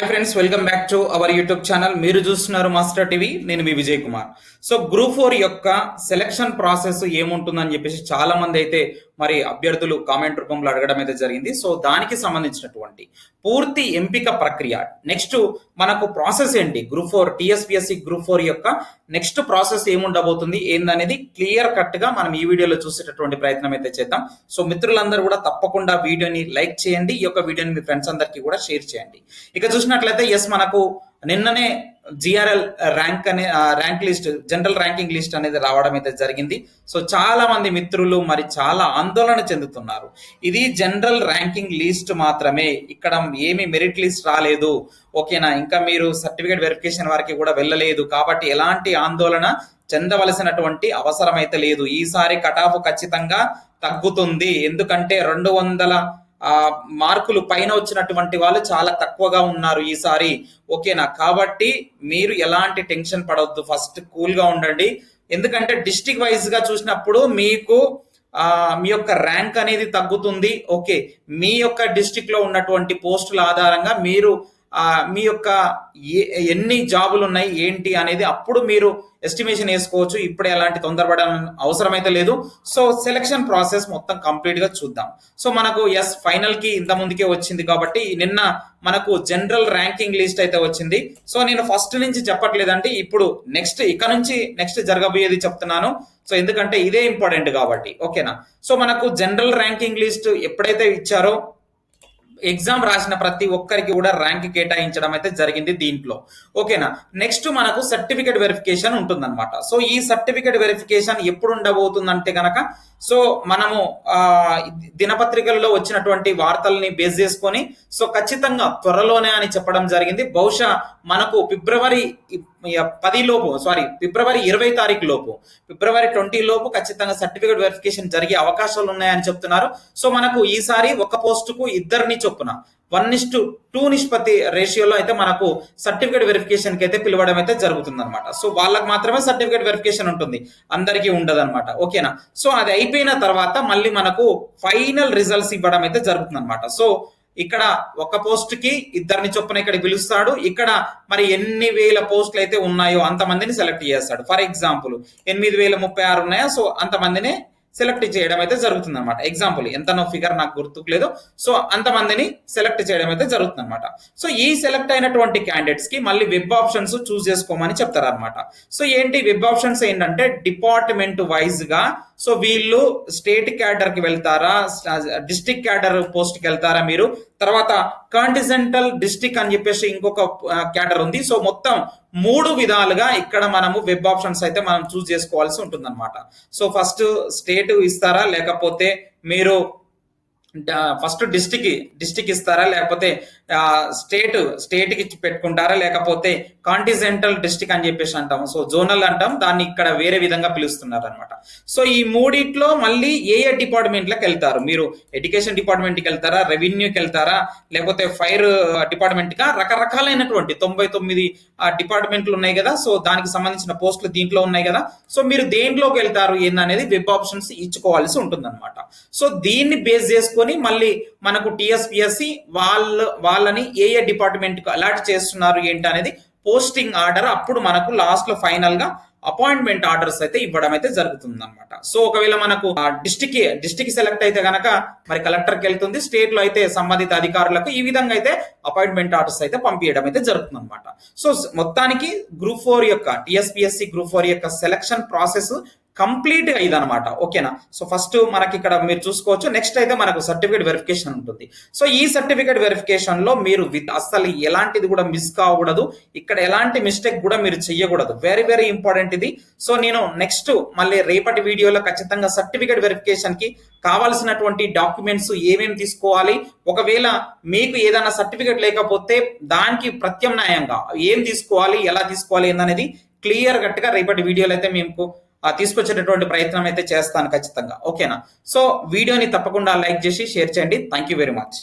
Hi friends, welcome back to our YouTube channel. మీరు చూస్తున్నారు master TV. నేను మీ Vijay Kumar. So group 4 యొక్క సెలక్షన్ ప్రాసెస్ ఏముంటుందని చెప్పేసి చాలా మంది అయితే మరి అభ్యర్థులు కామెంట్ రూపంలో అడగడం అయితే జరిగింది. సో దానికి సంబంధించినటువంటి పూర్తి ఎంపిక ప్రక్రియ, నెక్స్ట్ మనకు ప్రాసెస్ ఏంటి, గ్రూప్ 4 టీఎస్పీఎస్సీ గ్రూప్ 4 యొక్క నెక్స్ట్ ప్రాసెస్ ఏముండబోతుంది ఏందనేది క్లియర్ కట్ గా మనం ఈ వీడియోలో చూసేటటువంటి ప్రయత్నం అయితే చేద్దాం. సో మిత్రులందరూ కూడా తప్పకుండా వీడియోని లైక్ చేయండి, ఈ యొక్క వీడియోని మీ ఫ్రెండ్స్ అందరికీ కూడా షేర్ చేయండి. ఇక చూసినట్లయితే మనకు నిన్ననే GRL rank list, general ranking list అనేది రావడం అయితే జరిగింది. సో చాలా మంది మిత్రులు మరి చాలా ఆందోళన చెందుతున్నారు. ఇది జనరల్ ర్యాంకింగ్ లిస్ట్ మాత్రమే, ఇక్కడ ఏమి మెరిట్ లిస్ట్ రాలేదు, ఓకేనా, ఇంకా మీరు సర్టిఫికేట్ వెరిఫికేషన్ వరకు కూడా వెళ్ళలేదు, కాబట్టి ఎలాంటి ఆందోళన చెందవలసినటువంటి అవసరం అయితే లేదు. ఈసారి కటాఫ్ ఖచ్చితంగా తగ్గుతుంది, ఎందుకంటే 200 మార్కులు పైన వచ్చినటువంటి వాళ్ళు చాలా తక్కువగా ఉన్నారు ఈసారి, ఓకేనా. కాబట్టి మీరు ఎలాంటి టెన్షన్ పడవద్దు, ఫస్ట్ కూల్ గా ఉండండి. ఎందుకంటే డిస్ట్రిక్ట్ వైజ్ గా చూసినప్పుడు మీకు మీ యొక్క ర్యాంక్ అనేది తగ్గుతుంది. ఓకే, మీ యొక్క డిస్ట్రిక్ట్ లో ఉన్నటువంటి పోస్టుల ఆధారంగా మీరు మీ యొక్క ఎన్ని జాబులు ఉన్నాయి ఏంటి అనేది అప్పుడు మీరు ఎస్టిమేషన్ వేసుకోవచ్చు. ఇప్పుడే ఎలాంటి తొందరపడాలని అవసరం అయితే లేదు. సో సెలక్షన్ ప్రాసెస్ మొత్తం కంప్లీట్ గా చూద్దాం. సో మనకు ఫైనల్ కి ఇంత ముందుకే వచ్చింది కాబట్టి నిన్న మనకు జనరల్ ర్యాంకింగ్ లిస్ట్ అయితే వచ్చింది. సో నేను ఫస్ట్ నుంచి చెప్పట్లేదంటే ఇప్పుడు ఇక నుంచి నెక్స్ట్ జరగబోయేది చెప్తున్నాను. సో ఎందుకంటే ఇదే ఇంపార్టెంట్ కాబట్టి, ఓకేనా. సో మనకు జనరల్ ర్యాంకింగ్ లిస్ట్ ఎప్పుడైతే ఇచ్చారో ఎగ్జామ్ రాసిన ప్రతి ఒక్కరికి కూడా ర్యాంక్ కేటాయించడం అయితే జరిగింది దీంట్లో, ఓకేనా. నెక్స్ట్ మనకు సర్టిఫికేట్ వెరిఫికేషన్ ఉంటుందన్నమాట. సో ఈ సర్టిఫికేట్ వెరిఫికేషన్ ఎప్పుడు ఉండబోతుందంటే కనుక, సో మనము దినపత్రికల్లో వచ్చినటువంటి వార్తల్ని బేస్ చేసుకొని సో ఖచ్చితంగా త్వరలోనే అని చెప్పడం జరిగింది. బహుశా మనకు ఫిబ్రవరి 20 తారీఖు లోపు, ఫిబ్రవరి 20 లోపు ఖచ్చితంగా సర్టిఫికేట్ వెరిఫికేషన్ జరిగే అవకాశాలు ఉన్నాయని చెప్తున్నారు. సో మనకు ఈసారి ఒక పోస్టుకు ఇద్దరిని చొప్పున 1:2 నిష్పత్తి రేషియోలో అయితే మనకు సర్టిఫికేట్ వెరిఫికేషన్ కి అయితే పిలవడం అయితే జరుగుతుంది అనమాట. సో వాళ్ళకి మాత్రమే సర్టిఫికేట్ వెరిఫికేషన్ ఉంటుంది, అందరికీ ఉండదు అనమాట, ఓకేనా. సో అది అయిపోయిన తర్వాత మళ్ళీ మనకు ఫైనల్ రిజల్ట్స్ ఇవ్వడం అయితే జరుగుతుంది అనమాట. సో ఇక్కడ ఒక పోస్ట్ కి ఇద్దరిని చొప్పున ఇక్కడ పిలుస్తాడు. ఇక్కడ మరి ఎన్ని వేల పోస్టులు అయితే ఉన్నాయో అంతమందిని సెలెక్ట్ చేస్తాడు. ఫర్ ఎగ్జాంపుల్ 8036 ఉన్నాయా, సో అంతమందిని సెలెక్ట్ చేయడం అయితే జరుగుతుంది అనమాట. ఎగ్జాంపుల్ ఎంతనో ఫిగర్ నాకు గుర్తుకులేదు. సో అంతమందిని సెలెక్ట్ చేయడం అయితే జరుగుతుంది అనమాట. సో ఈ సెలెక్ట్ అయినటువంటి క్యాండిడేట్స్ కి మళ్ళీ వెబ్ ఆప్షన్స్ చూస్ చేసుకోమని చెప్తారు అనమాట. సో ఏంటి వెబ్ ఆప్షన్స్ ఏంటంటే డిపార్ట్మెంట్ వైజ్ గా, సో వీళ్ళు స్టేట్ క్యాడర్ కి వెళ్తారా, డిస్ట్రిక్ట్ క్యాడర్ పోస్ట్ కి వెళ్తారా మీరు, తర్వాత కాంటిజెంటల్ డిస్ట్రిక్ట్ అని చెప్పేసి ఇంకొక క్యాడర్ ఉంది. సో మొత్తం 3 విధాలుగా ఇక్కడ మనము వెబ్ ఆప్షన్స్ అయితే మనం చూస్ చేసుకోవాల్సి ఉంటుంది అనమాట. సో ఫస్ట్ స్టేట్ ఇస్తారా, లేకపోతే మీరు ఫస్ట్ డిస్టిక్ ఇస్తారా, లేకపోతే స్టేట్ కి పెట్టుకుంటారా, లేకపోతే కాంటిజెంటల్ డిస్ట్రిక్ట్ అని చెప్పేసి అంటాం. సో జోనల్ అంటాం, దాన్ని ఇక్కడ వేరే విధంగా పిలుస్తున్నారు అనమాట. సో ఈ మూడిట్లో మళ్ళీ ఏ డిపార్ట్మెంట్లకు వెళ్తారు మీరు, ఎడ్యుకేషన్ డిపార్ట్మెంట్కి వెళ్తారా, రెవెన్యూకి వెళ్తారా, లేకపోతే ఫైర్ డిపార్ట్మెంట్ గా, రకరకాలైనటువంటి 99 డిపార్ట్మెంట్లు ఉన్నాయి కదా. సో దానికి సంబంధించిన పోస్టులు దీంట్లో ఉన్నాయి కదా. సో మీరు దేంట్లోకి వెళ్తారు ఏందనేది వెబ్ ఆప్షన్స్ ఇచ్చుకోవాల్సి ఉంటుంది అనమాట. సో దీన్ని బేస్ చేసుకొని మళ్ళీ మనకు టీఎస్పీఎస్సీ వాళ్ళని ఏ డిపార్ట్మెంట్ కు అలాట్ చేస్తున్నారు ఏంటి అనేది పోస్టింగ్ ఆర్డర్ అప్పుడు మనకు లాస్ట్ లో ఫైనల్ గా అపాయింట్మెంట్ ఆర్డర్స్ అయితే ఇవ్వడం అయితే జరుగుతుంది అనమాట. సో ఒకవేళ మనకు డిస్టిక్ సెలెక్ట్ అయితే గనక మరి కలెక్టర్ కి వెళ్తుంది, స్టేట్ లో అయితే సంబంధిత అధికారులకు, ఈ విధంగా అయితే అపాయింట్మెంట్ ఆర్డర్స్ అయితే పంపించడం అయితే జరుగుతుంది అనమాట. సో మొత్తానికి గ్రూప్ 4 యొక్క టీఎస్పీఎస్సీ గ్రూప్ 4 యొక్క సెలక్షన్ ప్రాసెస్ కంప్లీట్ గా ఇదనమాట, ఓకేనా. సో ఫస్ట్ మనకి ఇక్కడ మీరు చూసుకోవచ్చు. నెక్స్ట్ అయితే మనకు సర్టిఫికేట్ వెరిఫికేషన్ ఉంటుంది. సో ఈ సర్టిఫికేట్ వెరిఫికేషన్ లో మీరు అసలు ఎలాంటిది కూడా మిస్ కాకూడదు, ఇక్కడ ఎలాంటి మిస్టేక్ కూడా మీరు చెయ్యకూడదు. వెరీ వెరీ ఇంపార్టెంట్ ఇది. సో నేను నెక్స్ట్ మళ్ళీ రేపటి వీడియోలో ఖచ్చితంగా సర్టిఫికేట్ వెరిఫికేషన్ కి కావాల్సినటువంటి డాక్యుమెంట్స్ ఏమేమి తీసుకోవాలి, ఒకవేళ మీకు ఏదైనా సర్టిఫికేట్ లేకపోతే దానికి ప్రత్యామ్నాయంగా ఏం తీసుకోవాలి, ఎలా తీసుకోవాలి అనేది క్లియర్ కట్ గా రేపటి వీడియోలో అయితే మేము తీసుకొచ్చేటటువంటి ప్రయత్నం అయితే చేస్తాను ఖచ్చితంగా, ఓకేనా. సో వీడియోని తప్పకుండా లైక్ చేసి షేర్ చేయండి. Thank you very much.